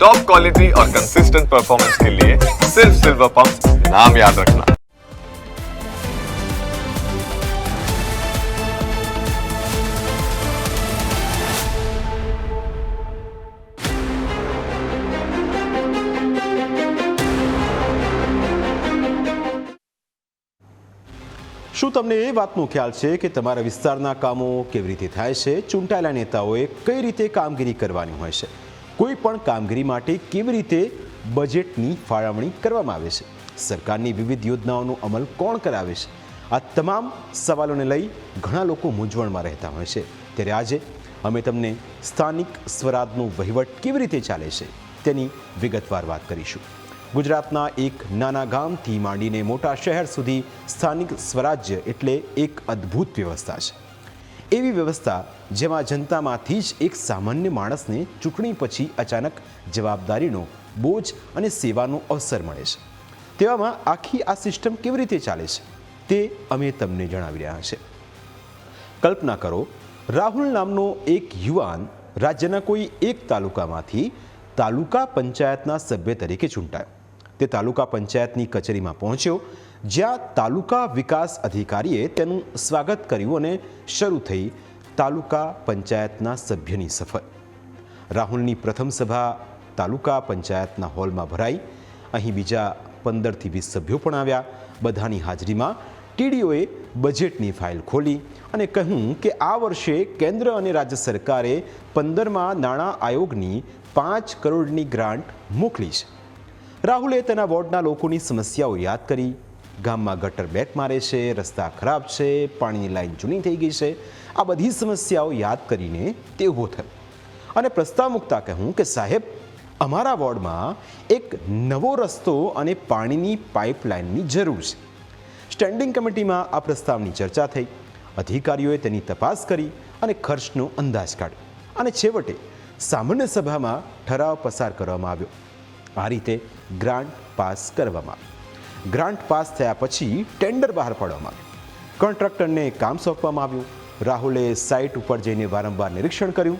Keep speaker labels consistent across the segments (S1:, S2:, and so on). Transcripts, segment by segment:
S1: Top quality और consistent performance के लिए सिर्फ सिल्वर पंप नाम याद रखना।
S2: શું તમને એ વાતનો ખ્યાલ છે કે તમારા વિસ્તારના કામો કેવી રીતે થાય છે? ચૂંટાયેલા નેતાઓએ કઈ રીતે કામગીરી કરવાની હોય છે? કોઈ પણ કામગીરી માટે કેવી રીતે બજેટની ફાળવણી કરવામાં આવે છે? સરકારની વિવિધ યોજનાઓનો અમલ કોણ કરાવે છે? આ તમામ સવાલોને લઈ ઘણા લોકો મૂંઝવણમાં રહેતા હોય છે. ત્યારે આજે અમે તમને સ્થાનિક સ્વરાજનો વહીવટ કેવી રીતે ચાલે છે તેની વિગતવાર વાત કરીશું. ગુજરાતના એક નાના ગામથી માંડીને મોટા શહેર સુધી સ્થાનિક સ્વરાજ્ય એટલે એક અદ્ભુત વ્યવસ્થા છે. એવી વ્યવસ્થા જેમાં જનતામાંથી જ એક સામાન્ય માણસને ચૂંટણી પછી અચાનક જવાબદારીનો બોજ અને સેવાનો અવસર મળે છે. તેવામાં આખી આ સિસ્ટમ કેવી રીતે ચાલે છે તે અમે તમને જણાવી રહ્યા છે. કલ્પના કરો, રાહુલ નામનો એક યુવાન રાજ્યના કોઈ એક તાલુકામાંથી તાલુકા પંચાયતના સભ્ય તરીકે ચૂંટાયો. તે તાલુકા પંચાયતની કચેરીમાં પહોંચ્યો, જ્યાં તાલુકા વિકાસ અધિકારીએ તેનું સ્વાગત કર્યું અને શરૂ થઈ તાલુકા પંચાયતના સભ્યની સફર. રાહુલની પ્રથમ સભા તાલુકા પંચાયતના હોલમાં ભરાઈ. અહીં બીજા 15થી 20 સભ્યો પણ આવ્યા. બધાની હાજરીમાં ટીડીઓએ બજેટની ફાઇલ ખોલી અને કહ્યું કે આ વર્ષે કેન્દ્ર અને રાજ્ય સરકારે 15મા નાણાં આયોગની 5 કરોડની ગ્રાન્ટ મોકલી છે. રાહુલે તેના વોર્ડના લોકોની સમસ્યાઓ યાદ કરી. ગામમાં ગટર બેક મારે છે, રસ્તા ખરાબ છે, પાણીની લાઈન જૂની થઈ ગઈ છે. આ બધી સમસ્યાઓ યાદ કરીને તે ઊભો થયો અને પ્રસ્તાવ મૂકતા કહ્યું કે સાહેબ, અમારા વોર્ડમાં એક નવો રસ્તો અને પાણીની પાઇપલાઇનની જરૂર છે. સ્ટેન્ડિંગ કમિટીમાં આ પ્રસ્તાવની ચર્ચા થઈ. અધિકારીઓએ તેની તપાસ કરી અને ખર્ચનો અંદાજ કાઢ્યો અને છેવટે સામાન્ય સભામાં ઠરાવ પસાર કરવામાં આવ્યો. આ રીતે ગ્રાન્ટ પાસ કરવામાં આવી. ગ્રાન્ટ પાસ થયા પછી ટેન્ડર બહાર પાડવામાં આવ્યું. કોન્ટ્રાક્ટરને કામ સોંપવામાં આવ્યું. રાહુલે સાઇટ ઉપર જઈને વારંવાર નિરીક્ષણ કર્યું.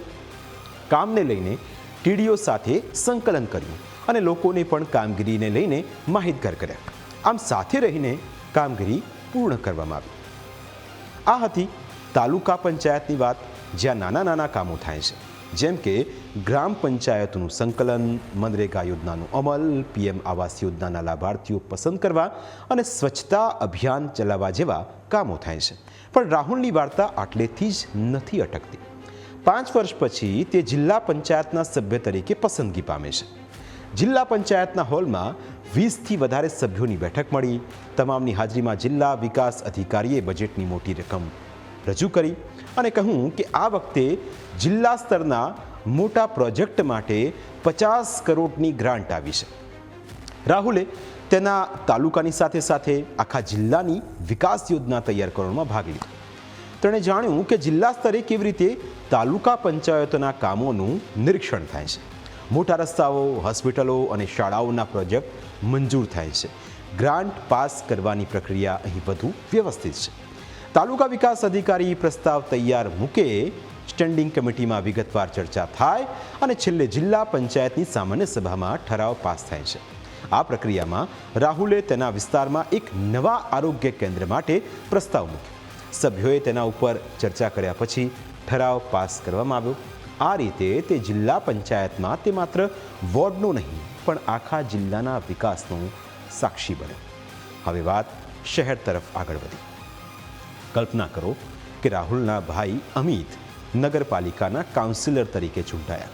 S2: કામને લઈને ટીડીઓ સાથે સંકલન કર્યું અને લોકોને પણ કામગીરીને લઈને માહિતગાર કર્યા. આમ સાથે રહીને કામગીરી પૂર્ણ કરવામાં આવી. આ હતી તાલુકા પંચાયતની વાત, જ્યાં નાના નાના કામો થાય છે, જેમ કે ગ્રામ પંચાયતનું સંકલન, મનરેગા યોજનાનો અમલ, પીએમ આવાસ યોજનાના લાભાર્થીઓ પસંદ કરવા અને સ્વચ્છતા અભિયાન ચલાવવા જેવા કામો થાય છે. પણ રાહુલની વાર્તા આટલેથી જ નથી અટકતી. 5 વર્ષ પછી તે જિલ્લા પંચાયતના સભ્ય તરીકે પસંદગી પામે છે. જિલ્લા પંચાયતના હોલમાં 20થી વધારે સભ્યોની બેઠક મળી. તમામની હાજરીમાં જિલ્લા વિકાસ અધિકારીએ બજેટની મોટી રકમ રજૂ કરી અને કહ્યું કે આ વખતે જિલ્લા સ્તરના મોટા પ્રોજેક્ટ માટે 50 કરોડની ગ્રાન્ટ આવી છે. રાહુલે તેના તાલુકાની સાથે સાથે આખા જિલ્લાની વિકાસ યોજના તૈયાર કરવામાં ભાગ લીધો. તેણે જાણ્યું કે જિલ્લા સ્તરે કેવી રીતે તાલુકા પંચાયતોના કામોનું નિરીક્ષણ થાય છે. મોટા રસ્તાઓ, હોસ્પિટલો અને શાળાઓના પ્રોજેક્ટ મંજૂર થાય છે. ગ્રાન્ટ પાસ કરવાની પ્રક્રિયા અહીં વધુ વ્યવસ્થિત છે. તાલુકા વિકાસ અધિકારી પ્રસ્તાવ તૈયાર મૂકે, સ્ટેન્ડિંગ કમિટીમાં વિગતવાર ચર્ચા થાય અને છેલ્લે જિલ્લા પંચાયતની સામાન્ય સભામાં ઠરાવ પાસ થાય છે. આ પ્રક્રિયામાં રાહુલે તેના વિસ્તારમાં એક નવા આરોગ્ય કેન્દ્ર માટે પ્રસ્તાવ મૂક્યો. સભ્યોએ તેના ઉપર ચર્ચા કર્યા પછી ઠરાવ પાસ કરવામાં આવ્યો. આ રીતે તે જિલ્લા પંચાયતમાં તે માત્ર વોર્ડનો નહીં પણ આખા જિલ્લાના વિકાસનો સાક્ષી બન્યો. હવે વાત શહેર તરફ આગળ વધી. કલ્પના કરો કે રાહુલના ભાઈ અમિત નગરપાલિકાના કાઉન્સિલર તરીકે ચૂંટાયા.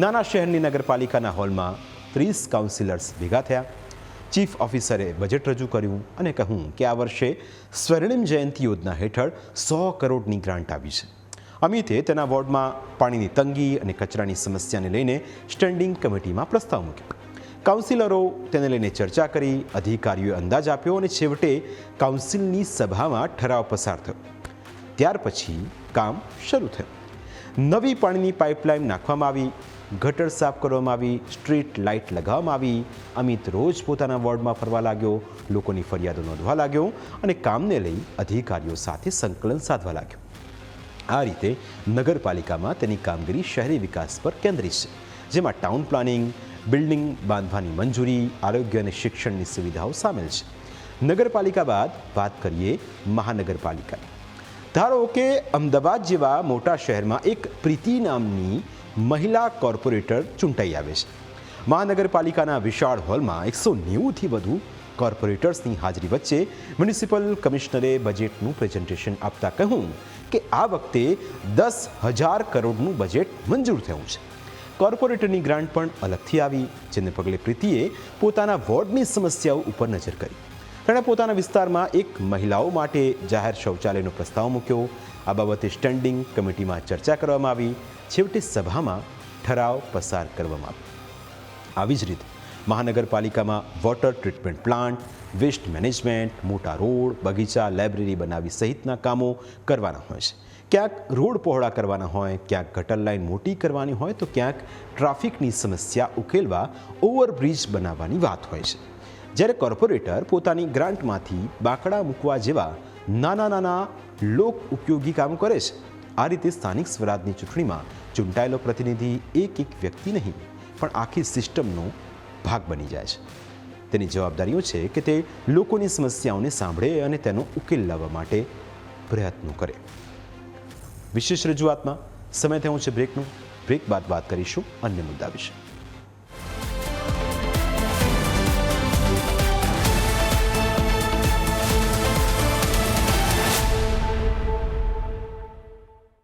S2: નાના શહેરની નગરપાલિકાના હોલમાં 30 કાઉન્સિલર્સ ભેગા થયા. ચીફ ઓફિસરે બજેટ રજૂ કર્યું અને કહ્યું કે આ વર્ષે સ્વર્ણિમ જયંતિ યોજના હેઠળ 100 કરોડની ગ્રાન્ટ આવી છે. અમિતે તેના વોર્ડમાં પાણીની તંગી અને કચરાની સમસ્યાને લઈને સ્ટેન્ડિંગ કમિટીમાં પ્રસ્તાવ મૂક્યો. કાઉન્સિલરો તેને લઈને ચર્ચા કરી, અધિકારીઓએ અંદાજ આપ્યો અને છેવટે કાઉન્સિલની સભામાં ઠરાવ પસાર થયો. ત્યાર પછી કામ શરૂ થયું. નવી પાણીની પાઇપલાઇન નાખવામાં આવી, ગટર સાફ કરવામાં આવી, સ્ટ્રીટ લાઇટ લગાવવામાં આવી. અમિત રોજ પોતાના વોર્ડમાં ફરવા લાગ્યો, લોકોની ફરિયાદો નોંધવા લાગ્યો અને કામને લઈ અધિકારીઓ સાથે સંકલન સાધવા લાગ્યો. આ રીતે નગરપાલિકામાં તેની કામગીરી શહેરી વિકાસ પર કેન્દ્રિત છે, જેમાં ટાઉન પ્લાનિંગ, બિલ્ડિંગ બાંધવાની મંજૂરી, આરોગ્ય અને શિક્ષણની સુવિધાઓ સામેલ છે. નગરપાલિકા બાદ વાત કરીએ મહાનગરપાલિકાની. ધારો કે અમદાવાદ જેવા મોટા શહેરમાં એક પ્રીતિ નામની મહિલા કોર્પોરેટર ચૂંટાઈ આવે છે. મહાનગરપાલિકાના વિશાળ હોલમાં 190થી વધુ કોર્પોરેટર્સની હાજરી વચ્ચે મ્યુનિસિપલ કમિશનરે બજેટનું પ્રેઝન્ટેશન આપતા કહ્યું કે આ વખતે 10,000 કરોડનું બજેટ મંજૂર થયું છે. કોર્પોરેટરની ગ્રાન્ટ પણ અલગથી આવી, જેને પગલે પ્રીતિએ પોતાના વોર્ડની સમસ્યાઓ ઉપર નજર કરી. તેણે પોતાના વિસ્તારમાં એક મહિલાઓ માટે જાહેર શૌચાલયનો પ્રસ્તાવ મૂક્યો. આ બાબતે સ્ટેન્ડિંગ કમિટીમાં ચર્ચા કરવામાં આવી. છેવટે સભામાં ઠરાવ પસાર કરવામાં આવ્યો. આવી જ રીતે મહાનગરપાલિકામાં water treatment plant, waste management, મોટા રોડ, બગીચા, લાઇબ્રેરી બનાવી સહિતના કામો કરવાના હોય છે. ક્યાંક રોડ પહોળા કરવાના હોય, ક્યાંક ગટર લાઇન મોટી કરવાની હોય, તો ક્યાંક ટ્રાફિકની સમસ્યા ઉકેલવા ઓવરબ્રિજ બનાવવાની વાત હોય છે. જ્યારે કોર્પોરેટર પોતાની ગ્રાન્ટમાંથી બાંકડા મૂકવા જેવા નાના લોક ઉપયોગી કામો કરે છે. આ રીતે સ્થાનિક સ્વરાજની ચૂંટણીમાં ચૂંટાયેલો પ્રતિનિધિ એક વ્યક્તિ નહીં પણ આખી સિસ્ટમનો ભાગ બની જાય છે. તેની જવાબદારીઓ છે કે તે લોકોની સમસ્યાઓને સાંભળે અને તેનો ઉકેલ લાવવા માટે પ્રયત્નો કરે. વિશેષ રજૂઆતમાં સમય થયો છે બ્રેકનો. બ્રેક બાદ વાત કરીશું અન્ય મુદ્દા વિશે.